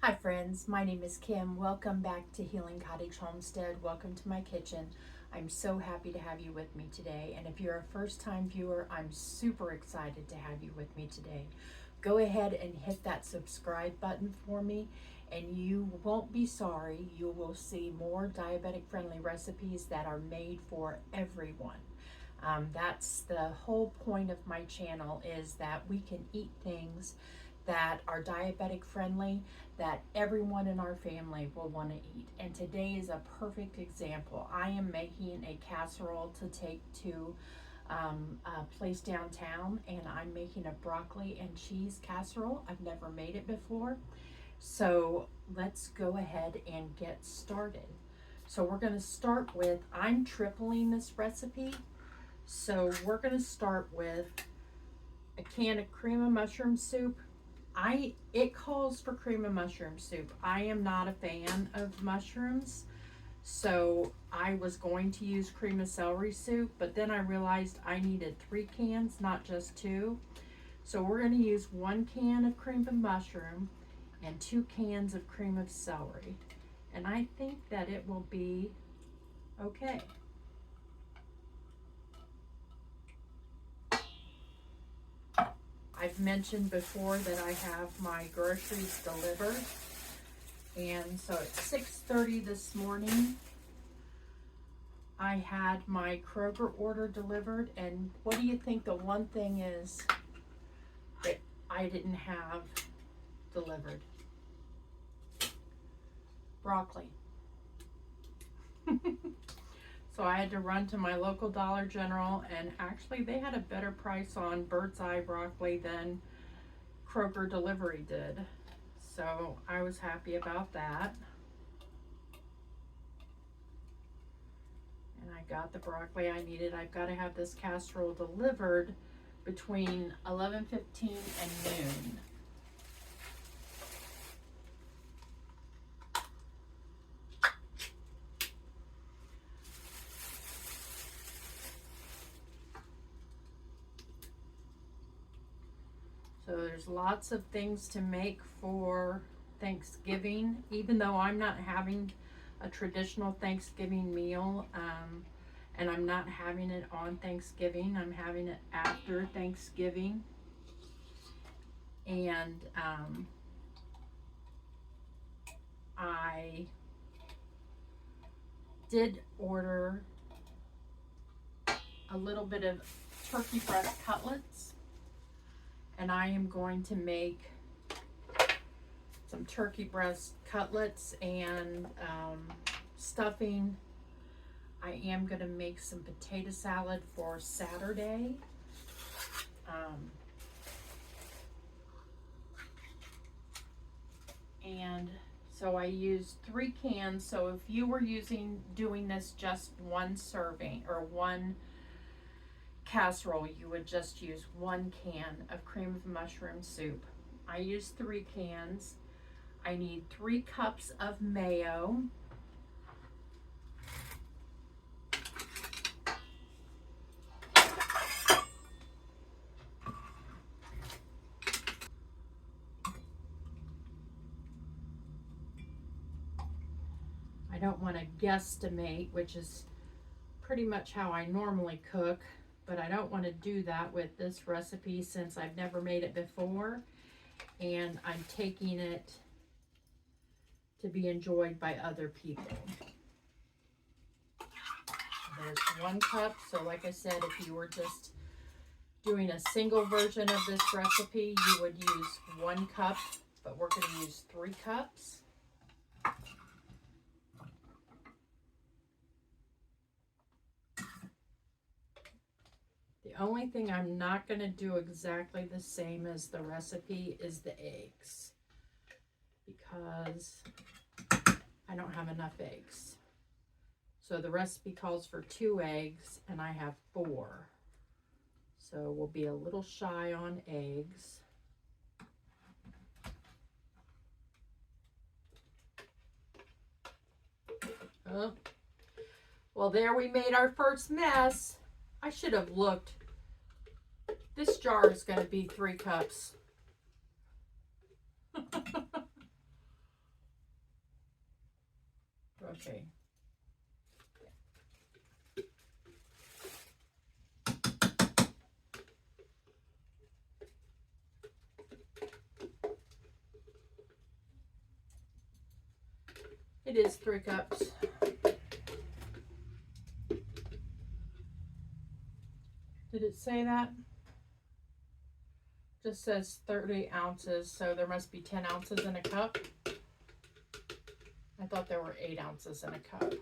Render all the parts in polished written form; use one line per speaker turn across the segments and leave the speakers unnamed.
Hi friends, my name is Kim. Welcome back to Healing Cottage Homestead. Welcome to my kitchen. I'm so happy to have you with me today. And if you're a first time viewer, I'm super excited to have you with me today. Go ahead and hit that subscribe button for me and you won't be sorry. You will see more diabetic friendly recipes that are made for everyone. That's the whole point of my channel, is that we can eat things that are diabetic friendly that everyone in our family will want to eat. And today is a perfect example. I am making a casserole to take to a place downtown, and I'm making a broccoli and cheese casserole. I've never made it before. So let's go ahead and get started. So we're going to start with, I'm tripling this recipe. So we're going to start with a can of cream of mushroom soup. It calls for cream of mushroom soup. I am not a fan of mushrooms, so I was going to use cream of celery soup, but then I realized I needed 3 cans, not just 2. So we're going to use 1 can of cream of mushroom and 2 cans of cream of celery. And I think that it will be okay. I've mentioned before that I have my groceries delivered, and so at 6:30 this morning I had my Kroger order delivered, and what do you think the one thing is that I didn't have delivered? Broccoli. So I had to run to my local Dollar General, and actually they had a better price on bird's eye broccoli than Kroger delivery did. So I was happy about that. And I got the broccoli I needed. I've got to have this casserole delivered between 11:15 and noon. So there's lots of things to make for Thanksgiving, even though I'm not having a traditional Thanksgiving meal, and I'm not having it on Thanksgiving. I'm having it after Thanksgiving. And I did order a little bit of turkey breast cutlets, and I am going to make some turkey breast cutlets and stuffing. I am going to make some potato salad for Saturday. And so I used 3 cans. So if you were doing this just one serving or one casserole, you would just use 1 can of cream of mushroom soup. I used 3 cans. I need 3 cups of mayo. I don't want to guesstimate, which is pretty much how I normally cook, but I don't want to do that with this recipe since I've never made it before, and I'm taking it to be enjoyed by other people. There's 1 cup. So like I said, if you were just doing a single version of this recipe, you would use 1 cup, but we're going to use 3 cups. The only thing I'm not going to do exactly the same as the recipe is the eggs, because I don't have enough eggs. So the recipe calls for 2 eggs and I have 4. So we'll be a little shy on eggs. Oh. Well, there we made our first mess. I should have looked. This jar is going to be 3 cups. Okay. It is 3 cups. Did it say that? Just says 30 ounces, so there must be 10 ounces in a cup. I thought there were 8 ounces in a cup.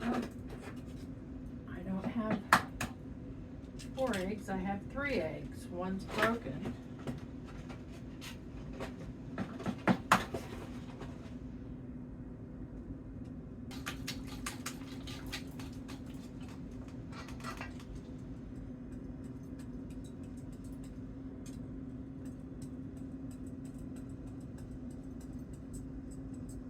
I don't have 4 eggs, I have 3 eggs. One's broken.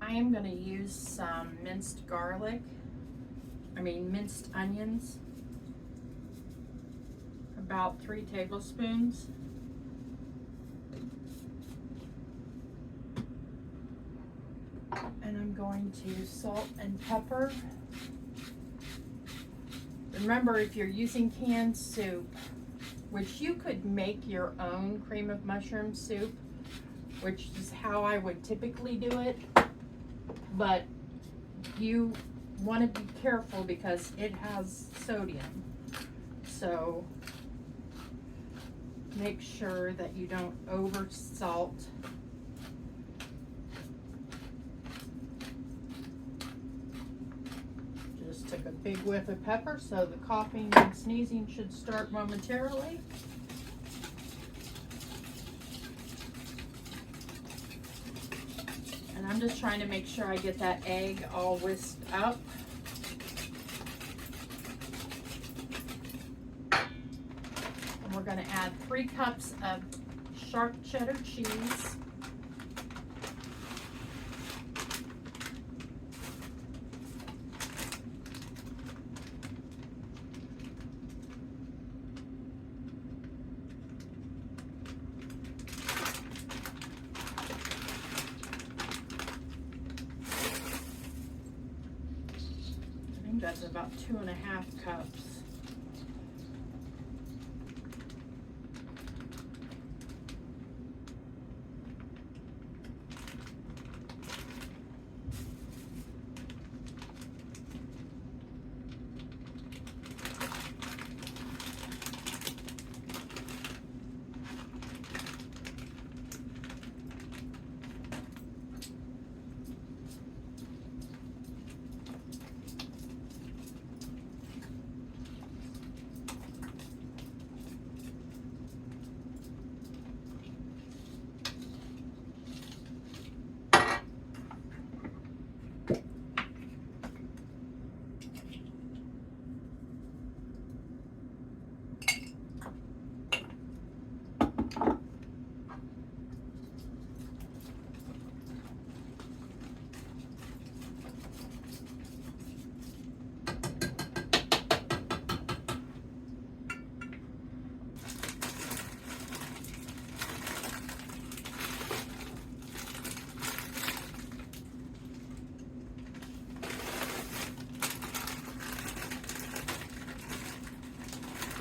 I am going to use some minced onions, about 3 tablespoons. And I'm going to salt and pepper. Remember, if you're using canned soup, which you could make your own cream of mushroom soup, which is how I would typically do it, but you want to be careful because it has sodium. So make sure that you don't over salt. Just took a big whiff of pepper, so the coughing and sneezing should start momentarily. And I'm just trying to make sure I get that egg all whisked up. And we're going to add 3 cups of sharp cheddar cheese. That's about 2.5 cups.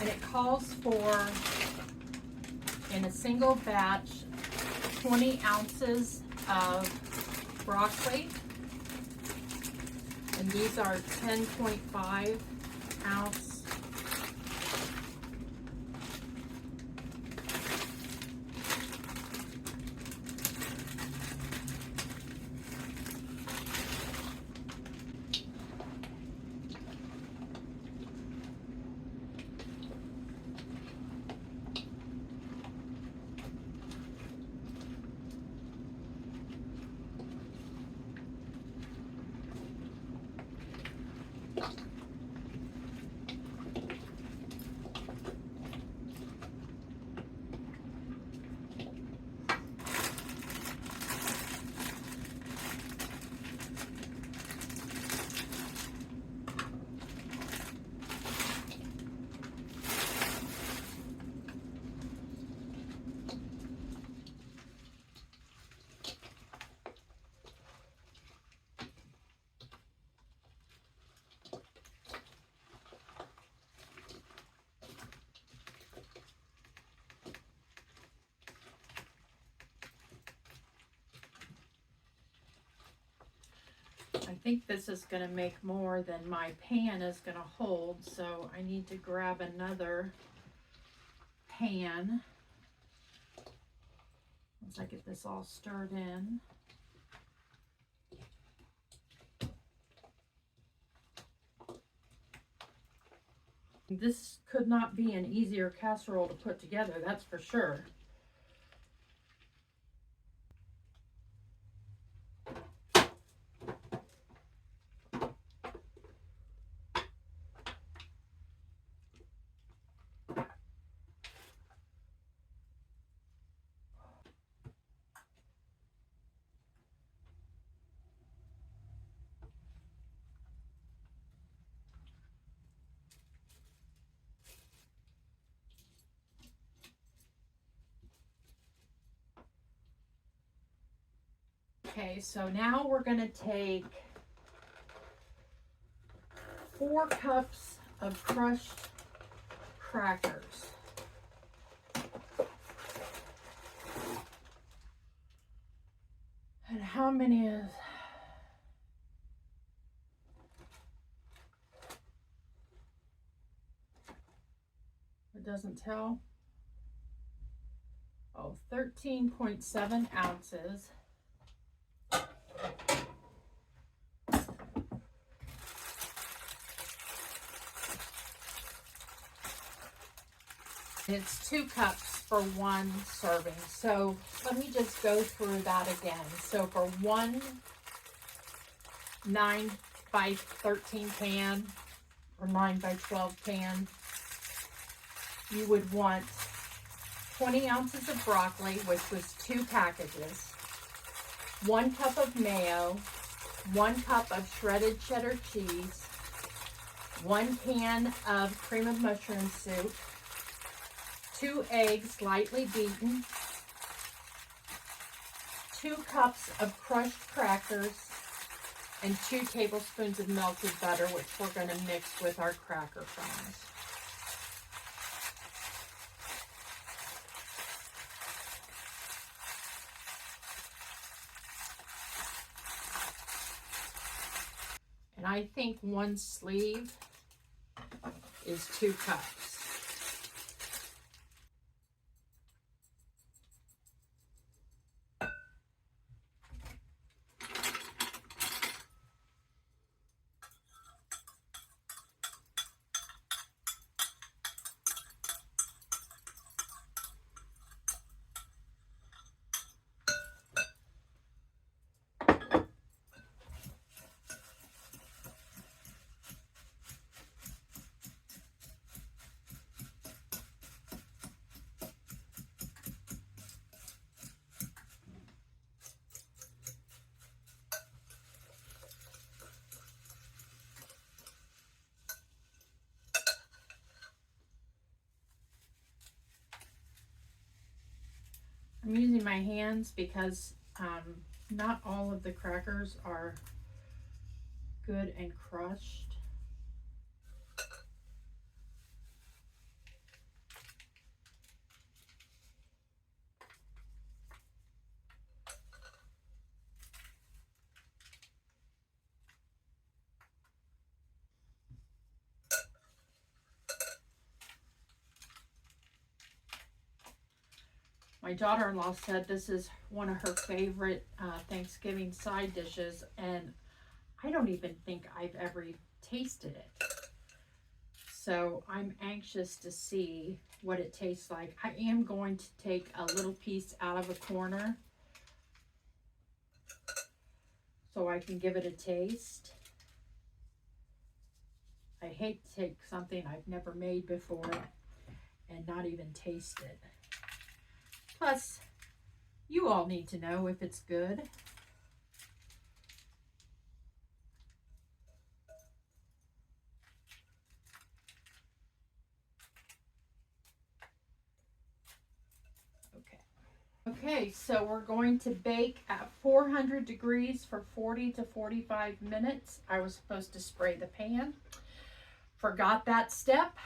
And it calls for, in a single batch, 20 ounces of broccoli. And these are 10.5 ounce. think this is going to make more than my pan is going to hold, so I need to grab another pan once I get this all stirred in. This could not be an easier casserole to put together, that's for sure. Okay, so now we're going to take 4 cups of crushed crackers. And how many is... It doesn't tell. Oh, 13.7 ounces. It's 2 cups for 1 serving. So let me just go through that again. So for 1 9 by 13 pan or 9 by 12 pan, you would want 20 ounces of broccoli, which was 2 packages, 1 cup of mayo, 1 cup of shredded cheddar cheese, 1 can of cream of mushroom soup, 2 eggs lightly beaten, 2 cups of crushed crackers, and 2 tablespoons of melted butter, which we're going to mix with our cracker crumbs. And I think 1 sleeve is 2 cups. I'm using my hands because not all of the crackers are good and crushed. My daughter-in-law said this is one of her favorite Thanksgiving side dishes, and I don't even think I've ever tasted it. So I'm anxious to see what it tastes like. I am going to take a little piece out of a corner so I can give it a taste. I hate to take something I've never made before and not even taste it. Plus, you all need to know if it's good. Okay, so we're going to bake at 400 degrees for 40 to 45 minutes. I was supposed to spray the pan. Forgot that step.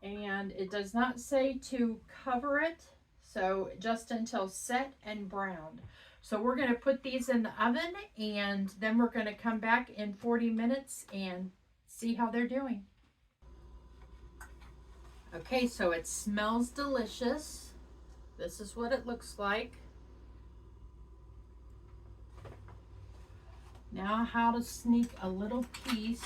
And it does not say to cover it, so just until set and browned. So we're going to put these in the oven, and then we're going to come back in 40 minutes and see how they're doing. Okay, so it smells delicious. This is what it looks like. Now how to sneak a little piece.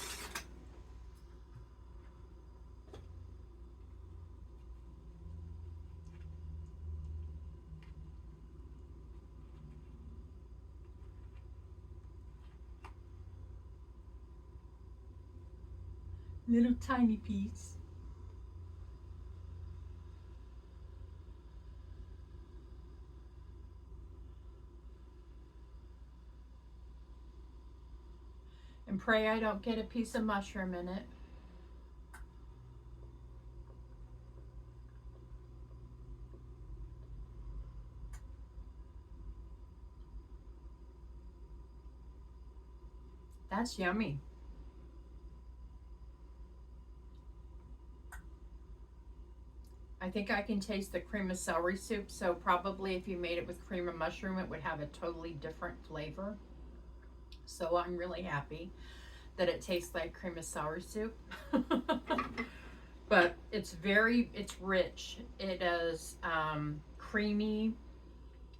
Little tiny piece. And pray I don't get a piece of mushroom in it. That's yummy. I think I can taste the cream of celery soup, so probably if you made it with cream of mushroom, it would have a totally different flavor. So I'm really happy that it tastes like cream of celery soup. But it's rich. It is creamy.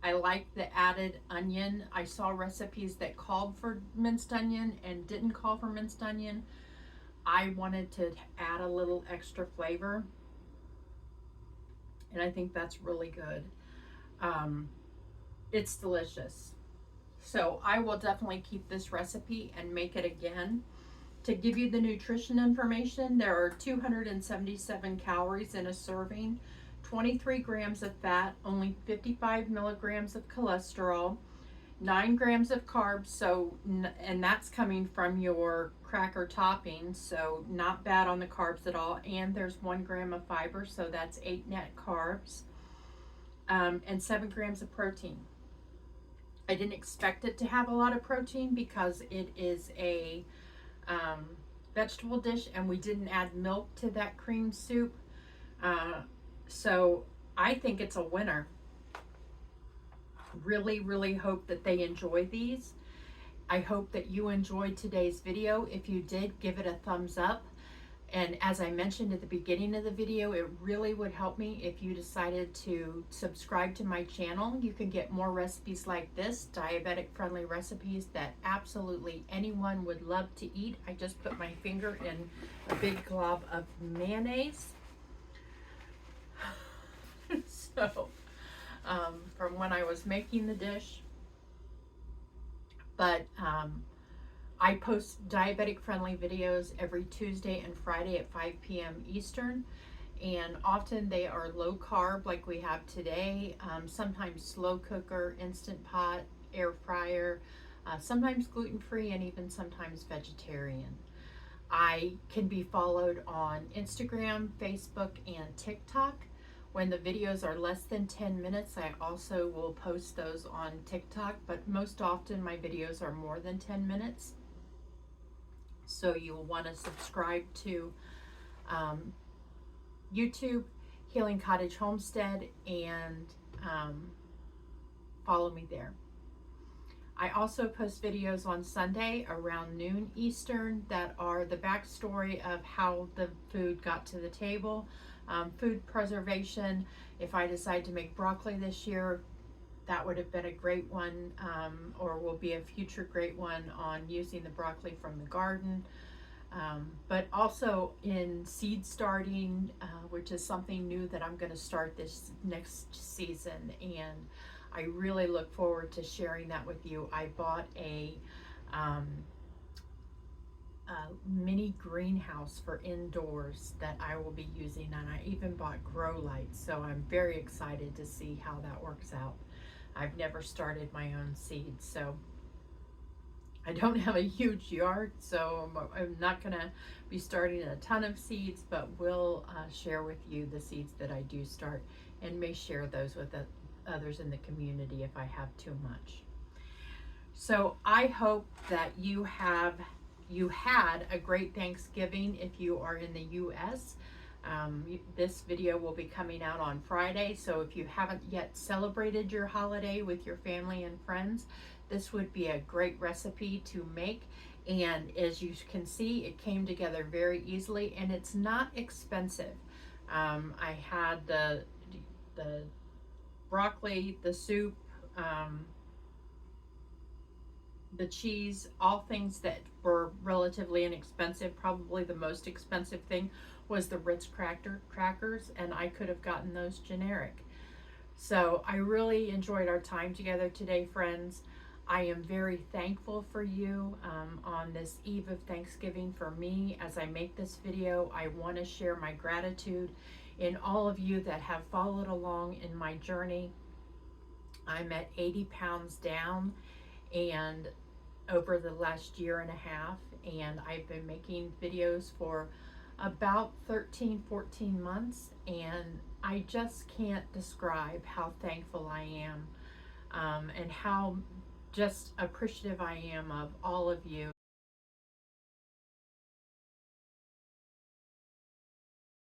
I like the added onion. I saw recipes that called for minced onion and didn't call for minced onion. I wanted to add a little extra flavor, and I think that's really good. It's delicious. So I will definitely keep this recipe and make it again. To give you the nutrition information, there are 277 calories in a serving, 23 grams of fat, only 55 milligrams of cholesterol, 9 grams of carbs, so, and that's coming from your cracker topping, so not bad on the carbs at all. And there's 1 gram of fiber, so that's 8 net carbs, and 7 grams of protein. I didn't expect it to have a lot of protein because it is a vegetable dish, and we didn't add milk to that cream soup. So I think it's a winner. Really, really hope that they enjoy these. I hope that you enjoyed today's video. If you did, give it a thumbs up. And as I mentioned at the beginning of the video, it really would help me if you decided to subscribe to my channel. You can get more recipes like this, diabetic friendly recipes that absolutely anyone would love to eat. I just put my finger in a big glob of mayonnaise. So, from when I was making the dish. But I post diabetic friendly videos every Tuesday and Friday at 5 p.m. Eastern, and often they are low carb like we have today, sometimes slow cooker, instant pot, air fryer, sometimes gluten-free, and even sometimes vegetarian. I can be followed on Instagram, Facebook, and TikTok. When the videos are less than 10 minutes, I also will post those on TikTok, but most often my videos are more than 10 minutes. So you'll want to subscribe to YouTube, Healing Cottage Homestead, and follow me there. I also post videos on Sunday around noon Eastern that are the backstory of how the food got to the table, food preservation. If I decide to make broccoli this year, that would have been a great one, or will be a future great one on using the broccoli from the garden. But also in seed starting, which is something new that I'm going to start this next season, and I really look forward to sharing that with you. I bought a mini greenhouse for indoors that I will be using, and I even bought grow lights, so I'm very excited to see how that works out. I've never started my own seeds, so I don't have a huge yard, so I'm not going to be starting a ton of seeds, but will share with you the seeds that I do start, and may share those with others in the community if I have too much. So I hope that you had a great Thanksgiving if you are in the U.S. This video will be coming out on Friday, so if you haven't yet celebrated your holiday with your family and friends, this would be a great recipe to make. And as you can see, it came together very easily, and it's not expensive. I had the broccoli, the soup, the cheese, all things that were relatively inexpensive. Probably the most expensive thing was the Ritz crackers, and I could have gotten those generic. So I really enjoyed our time together today, friends. I am very thankful for you on this eve of Thanksgiving. For me, as I make this video, I want to share my gratitude in all of you that have followed along in my journey. I'm at 80 pounds down, and over the last year and a half, and I've been making videos for about 13-14 months, and I just can't describe how thankful I am, and how just appreciative I am of all of you